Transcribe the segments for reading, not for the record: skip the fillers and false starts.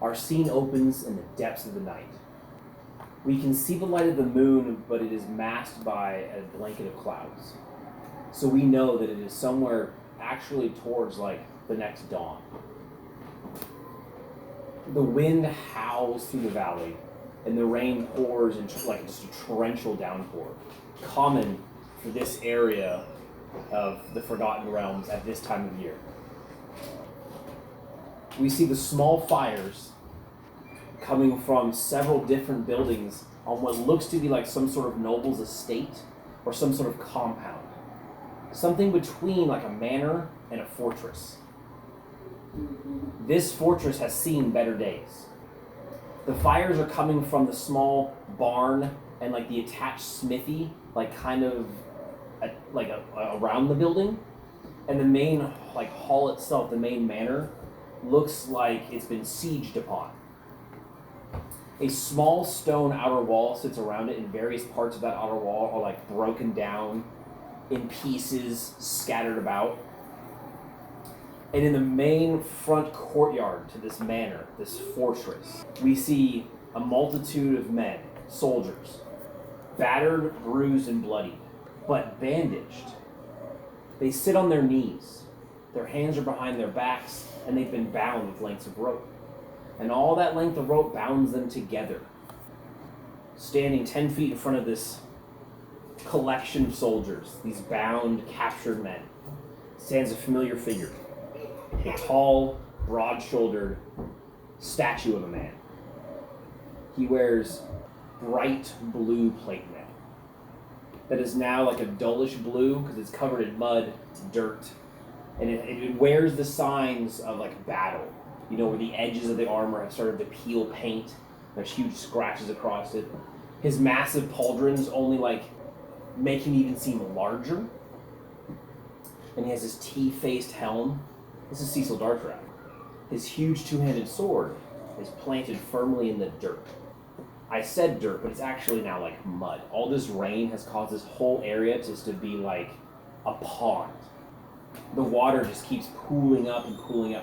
Our scene opens in the depths of the night. We can see the light of the moon, but it is masked by a blanket of clouds. So we know that it is somewhere actually towards like the next dawn. The wind howls through the valley, and the rain pours in like just a torrential downpour, common for this area of the Forgotten Realms at this time of year. We see the small fires coming from several different buildings on what looks to be like some sort of noble's estate or some sort of compound. Something between like a manor and a fortress. This fortress has seen better days. The fires are coming from the small barn and like the attached smithy, like kind of around the building. And the main like hall itself, the main manor, looks like it's been sieged upon. A small stone outer wall sits around it, and various parts of that outer wall are like broken down in pieces, scattered about. And in the main front courtyard to this manor, this fortress, we see a multitude of men, soldiers, battered, bruised, and bloodied, but bandaged. They sit on their knees. Their hands are behind their backs, and they've been bound with lengths of rope. And all that length of rope bounds them together. Standing 10 feet in front of this collection of soldiers, these bound, captured men, stands a familiar figure. A tall, broad-shouldered statue of a man. He wears bright blue plate mail that is now like a dullish blue because it's covered in mud, dirt, and it wears the signs of like battle. You know, where the edges of the armor have started to peel paint. There's huge scratches across it. His massive pauldrons only like make him even seem larger. And he has this T-faced helm. This is Cecil Dartrap. His huge two-handed sword is planted firmly in the dirt. I said dirt, but it's actually now like mud. All this rain has caused this whole area just to be like a pond. The water just keeps pooling up,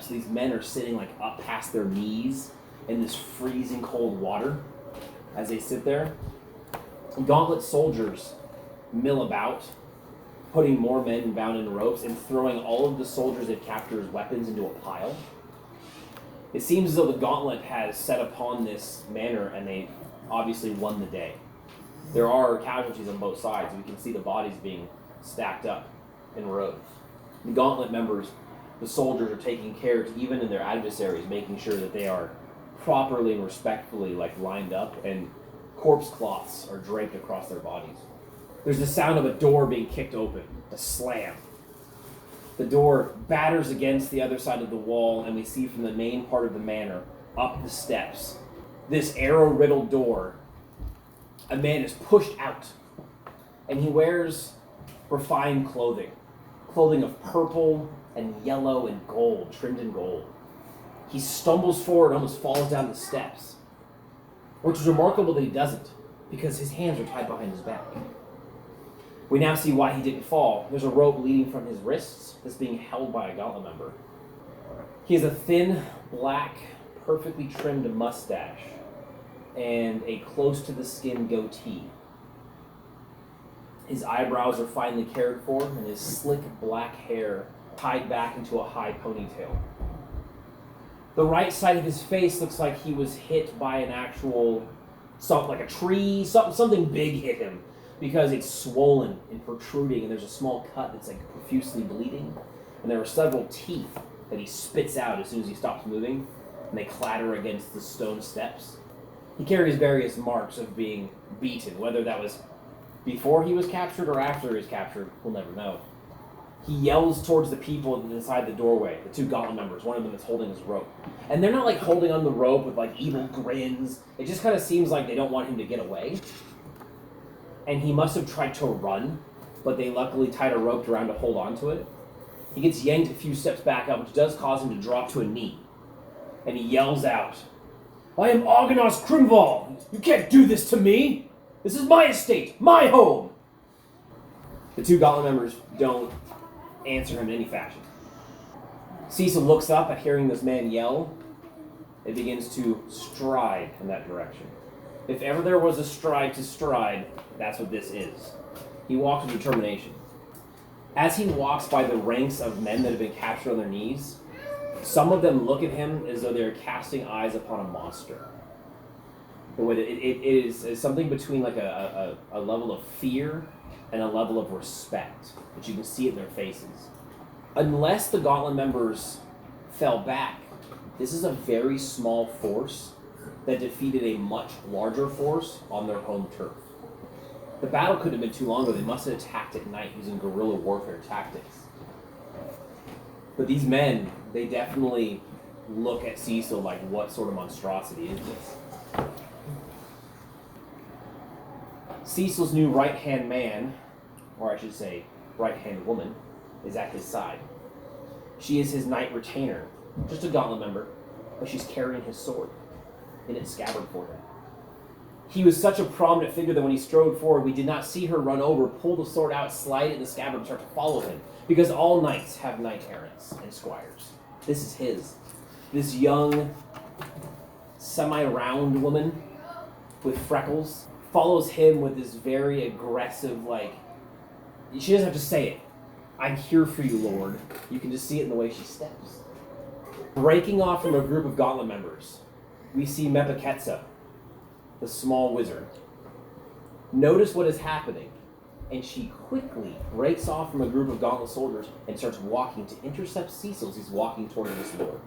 so these men are sitting like up past their knees in this freezing cold water as they sit there. Gauntlet soldiers mill about, putting more men bound in ropes and throwing all of the soldiers they've captured as weapons into a pile. It seems as though the Gauntlet has set upon this manor and they obviously won the day. There are casualties on both sides. We can see the bodies being stacked up in rows. The Gauntlet members, the soldiers, are taking care to, even in their adversaries, making sure that they are properly and respectfully like lined up, and corpse cloths are draped across their bodies. There's the sound of a door being kicked open, a slam. The door batters against the other side of the wall, and we see from the main part of the manor, up the steps, this arrow-riddled door, a man is pushed out, and he wears refined clothing of purple and yellow and gold, trimmed in gold. He stumbles forward and almost falls down the steps, which is remarkable that he doesn't, because his hands are tied behind his back. We now see why he didn't fall. There's a rope leading from his wrists that's being held by a Gauntlet member. He has a thin, black, perfectly trimmed mustache and a close-to-the-skin goatee. His eyebrows are finely cared for, and his slick black hair tied back into a high ponytail. The right side of his face looks like he was hit by an actual, like a tree, something big hit him, because it's swollen and protruding, and there's a small cut that's like profusely bleeding, and there are several teeth that he spits out as soon as he stops moving, and they clatter against the stone steps. He carries various marks of being beaten, whether that was before he was captured or after he was captured, we'll never know. He yells towards the people inside the doorway, the two Gauntlet members, one of them is holding his rope. And they're not like holding on the rope with like evil grins. It just kind of seems like they don't want him to get away. And he must have tried to run, but they luckily tied a rope around to hold on to it. He gets yanked a few steps back up, which does cause him to drop to a knee. And he yells out, "I am Argonos Crimval! You can't do this to me! This is my estate, my home!" The two Gauntlet members don't answer him in any fashion. Cecil looks up at hearing this man yell, it begins to stride in that direction. If ever there was a stride to stride, that's what this is. He walks with determination. As he walks by the ranks of men that have been captured on their knees, some of them look at him as though they're casting eyes upon a monster. The way that it is something between like a level of fear and a level of respect that you can see in their faces. Unless the Gauntlet members fell back, this is a very small force that defeated a much larger force on their home turf. The battle couldn't have been too long ago. They must have attacked at night using guerrilla warfare tactics. But these men, they definitely look at Cecil like, what sort of monstrosity is this? Cecil's new right-hand man, or I should say right-hand woman, is at his side. She is his knight retainer, just a Gauntlet member, but she's carrying his sword in its scabbard for him. He was such a prominent figure that when he strode forward, we did not see her run over, pull the sword out, slide it in the scabbard, and start to follow him, because all knights have knight-errants and squires. This is his. This young, semi-round woman with freckles follows him with this very aggressive, she doesn't have to say it. I'm here for you, Lord. You can just see it in the way she steps. Breaking off from a group of Gauntlet members, we see Mepaketsa, the small wizard. Notice what is happening, and she quickly breaks off from a group of Gauntlet soldiers and starts walking to intercept Cecil as he's walking toward this lord.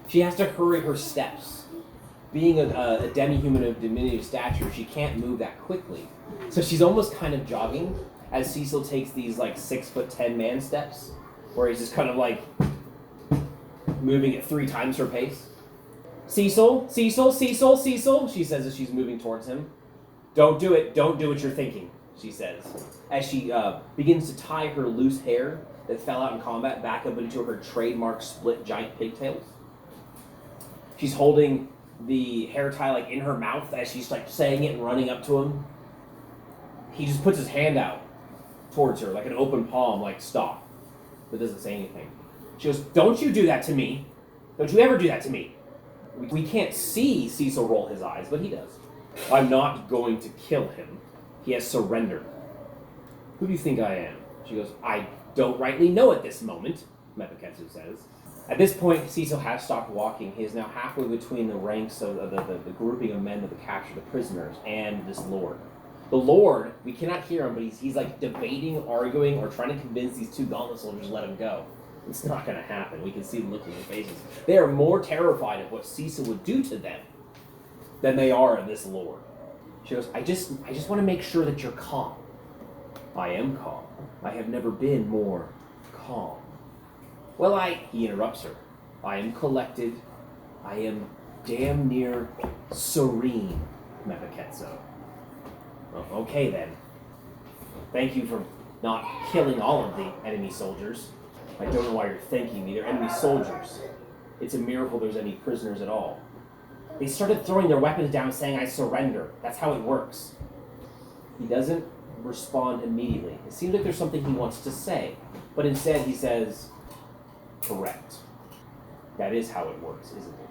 She has to hurry her steps. Being a demi-human of diminutive stature, she can't move that quickly. So she's almost kind of jogging as Cecil takes these 6'10" man steps, where he's just kind of moving at 3 times her pace. Cecil, Cecil, Cecil, Cecil, she says as she's moving towards him. Don't do it, don't do what you're thinking, she says, as she begins to tie her loose hair that fell out in combat back up into her trademark split giant pigtails. She's holding the hair tie in her mouth as she's saying it and running up to him. He just puts his hand out towards her like an open palm, stop, but doesn't say anything. She goes, don't you do that to me. Don't you ever do that to me. We can't see Cecil roll his eyes, but he does. I'm not going to kill him. He has surrendered. Who do you think I am? She goes, I don't rightly know at this moment, Mepaketsu says. At this point, Cecil has stopped walking. He is now halfway between the ranks of the grouping of men that have captured the prisoners and this lord. The lord, we cannot hear him, but he's debating, arguing, or trying to convince these 2 Gauntlet soldiers to let him go. It's not going to happen. We can see them looking in their faces. They are more terrified of what Cecil would do to them than they are of this lord. She goes, I just want to make sure that you're calm. I am calm. I have never been more calm. Well, he interrupts her. I am collected. I am damn near serene, Mepaketsu. Well, okay then. Thank you for not killing all of the enemy soldiers. I don't know why you're thanking me. They're enemy soldiers. It's a miracle there's any prisoners at all. They started throwing their weapons down saying, I surrender. That's how it works. He doesn't respond immediately. It seems like there's something he wants to say, but instead he says, correct. That is how it works, isn't it?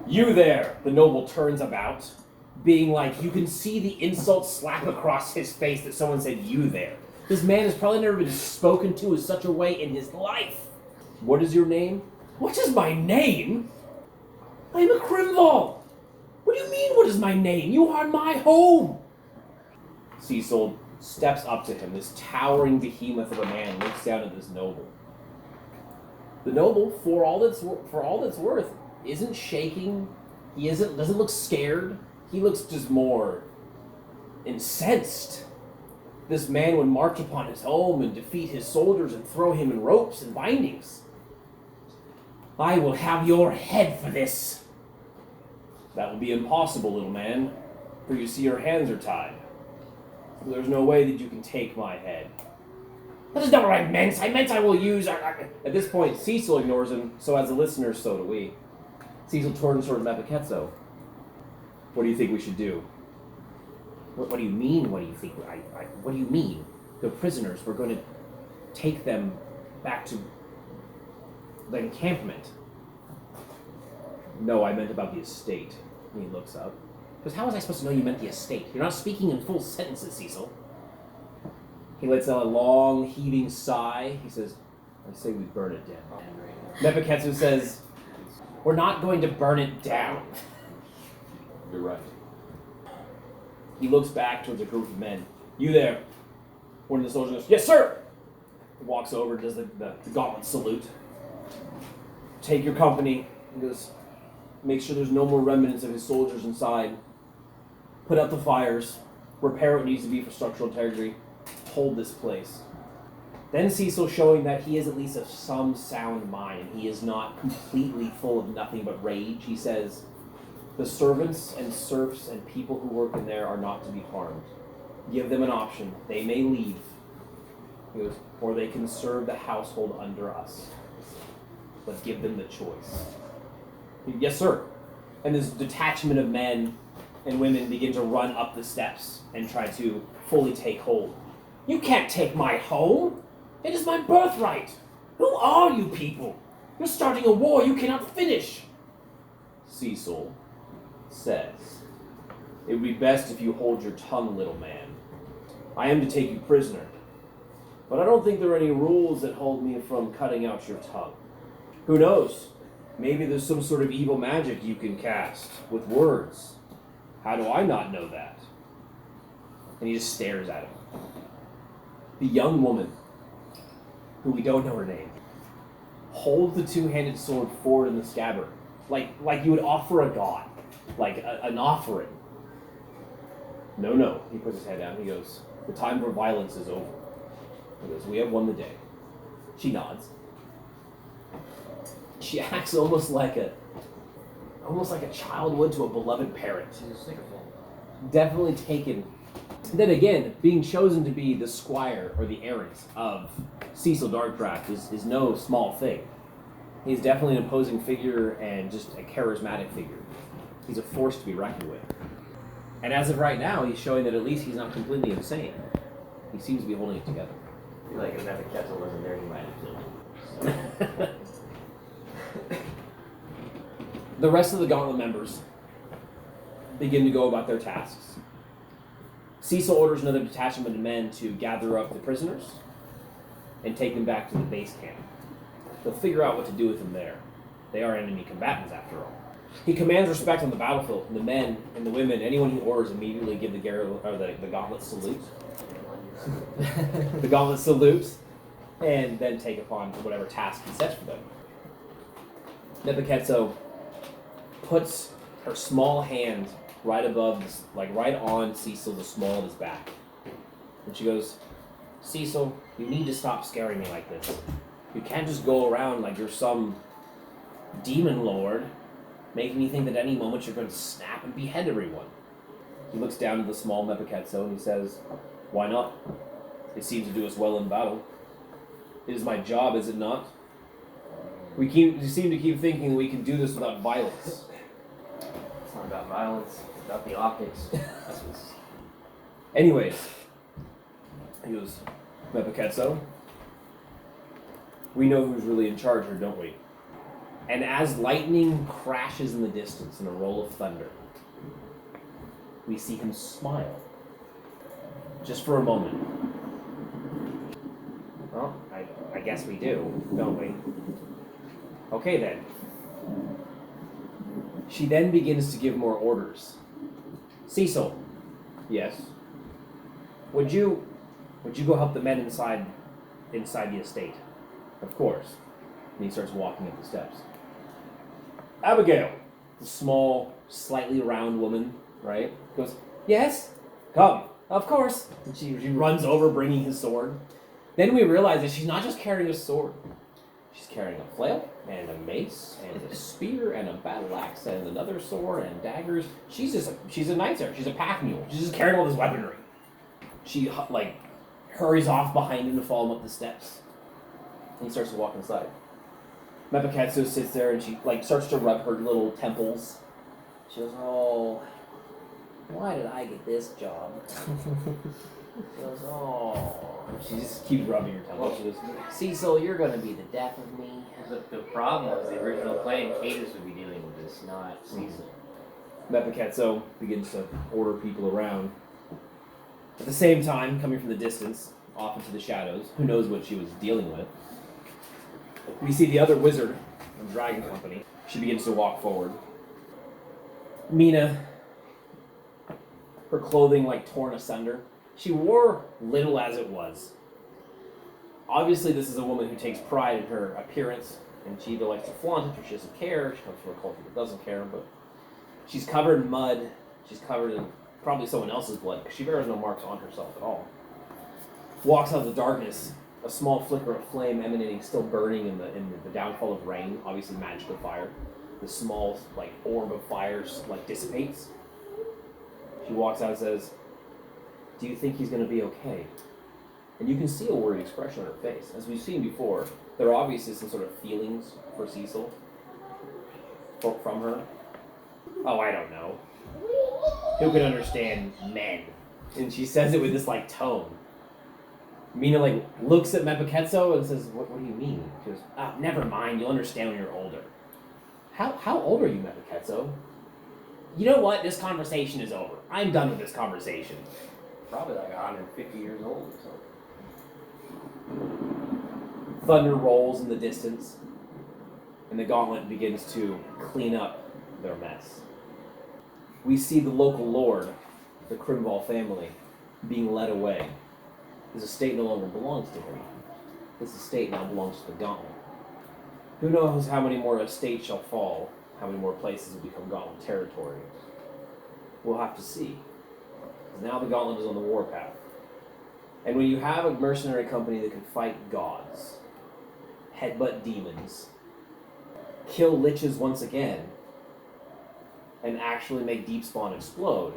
You there! The noble turns about, being you can see the insult slap across his face that someone said, you there. This man has probably never been spoken to in such a way in his life. What is your name? What is my name? I am a Crimval. What do you mean, what is my name? You are my home. Cecil steps up to him. This towering behemoth of a man looks down at this noble. The noble, for all that's worth, isn't shaking. He doesn't look scared. He looks just more incensed. This man would march upon his home and defeat his soldiers and throw him in ropes and bindings. I will have your head for this. That will be impossible, little man, for you see your hands are tied. There's no way that you can take my head. That is not what I meant. I meant I will use... At this point, Cecil ignores him, so as the listeners, so do we. Cecil turns toward Mepaketsu. What do you think we should do? What do you mean, what do you think? What do you mean? The prisoners, we're going to take them back to the encampment. No, I meant about the estate. And he looks up. Because how was I supposed to know you meant the estate? You're not speaking in full sentences, Cecil. He lets out a long, heaving sigh. He says, I say we burn it down. Nebuchadnezzar says, we're not going to burn it down. You're right. He looks back towards a group of men. You there? One of the soldiers goes, yes, sir! He walks over, does the gauntlet salute. Take your company. He goes, make sure there's no more remnants of his soldiers inside. Put out the fires. Repair what needs to be for structural integrity. Hold this place. Then Cecil, showing that he is at least of some sound mind, he is not completely full of nothing but rage, he says, the servants and serfs and people who work in there are not to be harmed. Give them an option. They may leave. He goes, or they can serve the household under us. But give them the choice. Yes, sir. And this detachment of men and women begin to run up the steps and try to fully take hold. You can't take my home. It is my birthright. Who are you people? You're starting a war you cannot finish. Cecil says, it would be best if you hold your tongue, little man. I am to take you prisoner, but I don't think there are any rules that hold me from cutting out your tongue. Who knows? Maybe there's some sort of evil magic you can cast with words. How do I not know that? And he just stares at him. The young woman, who we don't know her name, holds the two-handed sword forward in the scabbard, like you would offer a god, like an offering. No, he puts his head down. He goes, the time for violence is over. He goes, we have won the day. She nods. She acts almost like a child would to a beloved parent. She's a sycophant. Definitely taken. Then again, being chosen to be the squire or the errant of Cecil Darkcraft is no small thing. He's definitely an imposing figure and just a charismatic figure. He's a force to be reckoned with. And as of right now, he's showing that at least he's not completely insane. He seems to be holding it together. I feel like if Nebuchadnezzar wasn't there, he might have killed him. The rest of the Gauntlet members begin to go about their tasks. Cecil orders another detachment of men to gather up the prisoners and take them back to the base camp. They'll figure out what to do with them there. They are enemy combatants, after all. He commands respect on the battlefield, and the men and the women, anyone he orders, immediately give the gauntlet salute. The gauntlet salute, and then take upon whatever task he sets for them. Nebuchadnezzar puts her small hand right above, right on Cecil, the small of his back. And she goes, Cecil, you need to stop scaring me like this. You can't just go around like you're some demon lord, making me think that any moment you're going to snap and behead everyone. He looks down at the small Nebuchadnezzar and he says, why not? It seems to do us well in battle. It is my job, is it not? We seem to keep thinking we can do this without violence. It's not about violence, it's about the optics. Anyways, he goes, Nebuchadnezzar, we know who's really in charge here, don't we? And as lightning crashes in the distance in a roll of thunder, we see him smile. Just for a moment. Well, I guess we do, don't we? Okay then. She then begins to give more orders. Cecil. Yes. Would you go help the men inside the estate? Of course. And he starts walking up the steps. Abigail, the small, slightly round woman, right? Goes, yes? Come. Of course. And she runs over bringing his sword. Then we realize that she's not just carrying a sword. She's carrying a flail, and a mace, and a spear, and a battle axe, and another sword, and daggers. She's a knight there. She's a pack mule. She's just carrying all this weaponry. She, hurries off behind him to follow him up the steps. And he starts to walk inside. Nebuchadnezzar sits there, and she, starts to rub her little temples. She goes, oh, why did I get this job? She goes, oh. She just keeps rubbing her temples. She goes, Cecil, you're going to be the death of me. The problem was the original plan, Cadus would be dealing with this this, not Cecil. Mepiketso begins to order people around. At the same time, coming from the distance, off into the shadows, who knows what she was dealing with, we see the other wizard of Dragon Company. She begins to walk forward. Mina, her clothing like torn asunder. She wore little as it was. Obviously, this is a woman who takes pride in her appearance, and she either likes to flaunt it or she doesn't care. She comes from a culture that doesn't care, but she's covered in mud. She's covered in probably someone else's blood, because she bears no marks on herself at all. Walks out of the darkness, a small flicker of flame emanating, still burning in the downfall of rain, obviously magical fire. The small, like, orb of fires, like, dissipates. She walks out and says, "Do you think he's going to be okay?" And you can see a worried expression on her face. As we've seen before, there are obviously some sort of feelings for Cecil from her. "Oh, I don't know. Who can understand men?" And she says it with this, like, tone. Mina, like, looks at Mepiketso and says, what do you mean? She goes, "Oh, never mind, you'll understand when you're older." How old are you, Mepiketso? "You know what? This conversation is over. I'm done with this conversation." Probably like 150 years old or something. Thunder rolls in the distance, and the gauntlet begins to clean up their mess. We see the local lord, the Crimval family, being led away. His estate no longer belongs to him. This estate now belongs to the gauntlet. Who knows how many more estates shall fall, how many more places will become gauntlet territory. We'll have to see. Now the gauntlet is on the warpath. And when you have a mercenary company that can fight gods, headbutt demons, kill liches once again, and actually make Deep Spawn explode,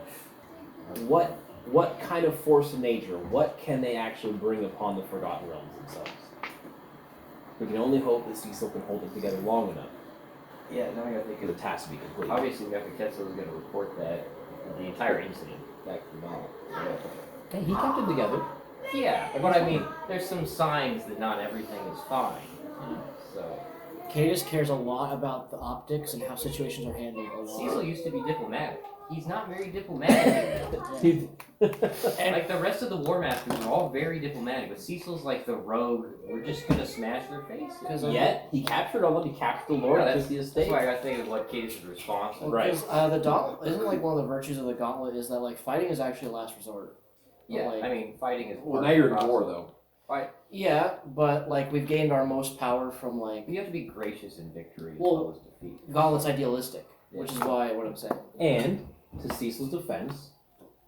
what kind of force of nature, what can they actually bring upon the Forgotten Realms themselves? We can only hope that Cecil can hold it together long enough Yeah, now I gotta think for of the task to be complete. obviously Mepiketso is gonna report that the entire incident back to Donald. Hey, he kept it together. Yeah, but I mean, there's some signs that not everything is fine. So Cadus cares a lot about the optics and how situations are handled a lot. Cecil used to be diplomatic. He's not very diplomatic anymore. Like the rest of the War Masters are all very diplomatic, but Cecil's like the rogue. We're just gonna smash their faces. Yet, he captured all of them. He captured the Lord, Yeah, that's the That's estate. why I gotta think of what Cadus' response was. Right. The gauntlet isn't like one of the virtues of the gauntlet is that like fighting is actually a last resort. Yeah, Like- I mean, fighting is. Well, part now of you're the in war, process. though. Yeah, but like we've gained our most power from like You have to be gracious in victory as Well- well as defeat. gauntlet's idealistic, which is why what I'm saying. And, to Cecil's defense,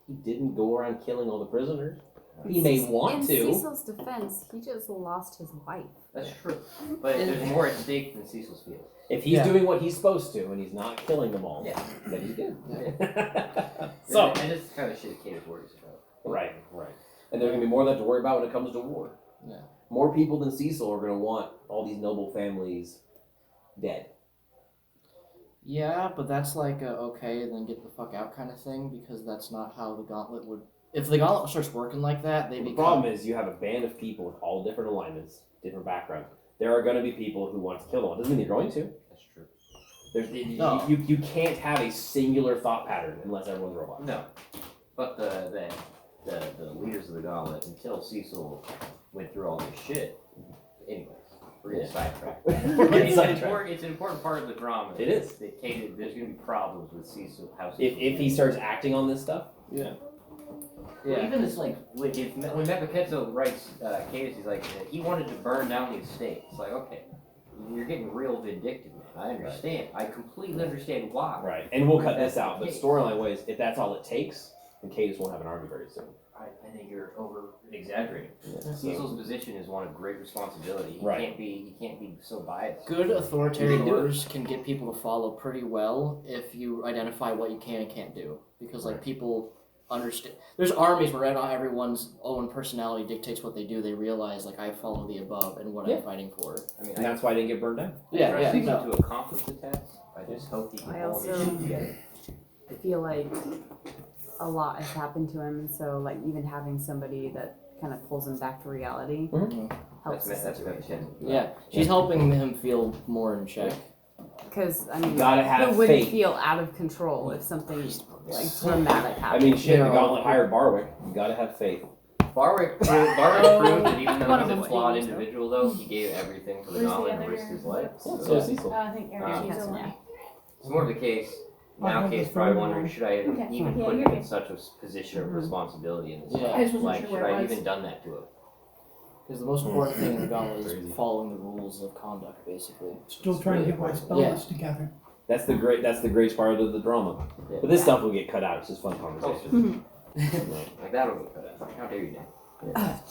he didn't go around killing all the prisoners. He In may Cecil- want in to. Cecil's defense, he just lost his wife. That's true. But there's more at stake than Cecil's feels. If he's Yeah. doing what he's supposed to and he's not killing them all, Yeah. then he's good. So, and it's the kind of shit Cadus worries about. Right. And there's going to be more of that to worry about when it comes to war. Yeah. More people than Cecil are going to want all these noble families dead. Yeah, but that's like a okay, and then get the fuck out kind of thing because that's not how the gauntlet would. If the gauntlet starts working like that, they The become. problem is you have a band of people with all different alignments, different backgrounds. There are going to be people who want to kill them all. Doesn't mean they're going to. That's true. No. You can't have a singular thought pattern unless everyone's robots. No. But the leaders of the gauntlet, until Cecil went through all this shit. Anyways, we're getting sidetracked. It's an important part of the drama. It is. That there's going to be problems with Cecil. How Cecil If he starts acting on this stuff, Well, even this, like, when Mepiketso writes Cadus, he's like, he wanted to burn down the estate. It's like, okay, you're getting real vindictive, man. I understand. I completely understand why. right? And we'll cut this out. But storyline ways, if that's all it takes, then Cadus won't have an army very soon. I think you're over exaggerating. Yeah, so- Cecil's position is one of great responsibility. Right. He can't be so biased. Good authoritarian You can do it. orders can get people to follow pretty well if you identify what you can and can't do. Because like people understand. There's armies where not everyone's own personality dictates what they do. They realize like I follow the above and what Yeah. I'm fighting for. I mean, And that's why I didn't get burned down. Yeah, trust yeah, Cecil no. to accomplish the task. I just hope he can I hold his also- shit together. I feel like a lot has happened to him, and so like even having somebody that kind of pulls him back to reality helps the That's situation. Mepiketso. Yeah, she's helping him feel more in check. Because I mean, You gotta have who wouldn't faith. feel out of control if something like dramatic I happened? mean, shit, the Yeah. gauntlet hired Barwick. You gotta have faith. Barwick proved that even though One he's of a them flawed was individual, though, he gave everything for the Where's the gauntlet and other- risked his life. So So Cecil. I think Eric's Yeah. the one. it's more of the case. Now, case probably wondering, should I Okay. even Yeah, put you're him in good. such a position of responsibility in this? Yeah. I just wasn't Like, sure should where it I was. even done that to him? Because the most important thing in the gauntlet Crazy. is following the rules of conduct, basically. Still trying to get my spell Yeah. list together. That's the great part of the drama. Yeah. But this stuff will get cut out. It's just fun conversation. Like that'll get cut out. How dare you, Dan?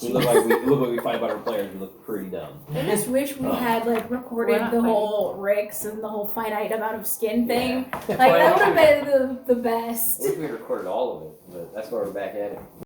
We look like we fight about our players. We look pretty dumb. I just wish we Oh. had like recorded We're not the fighting. whole Ricks and the whole finite amount of skin thing. Yeah. Like that would have been the best. I wish we recorded all of it, but that's why we're back at it.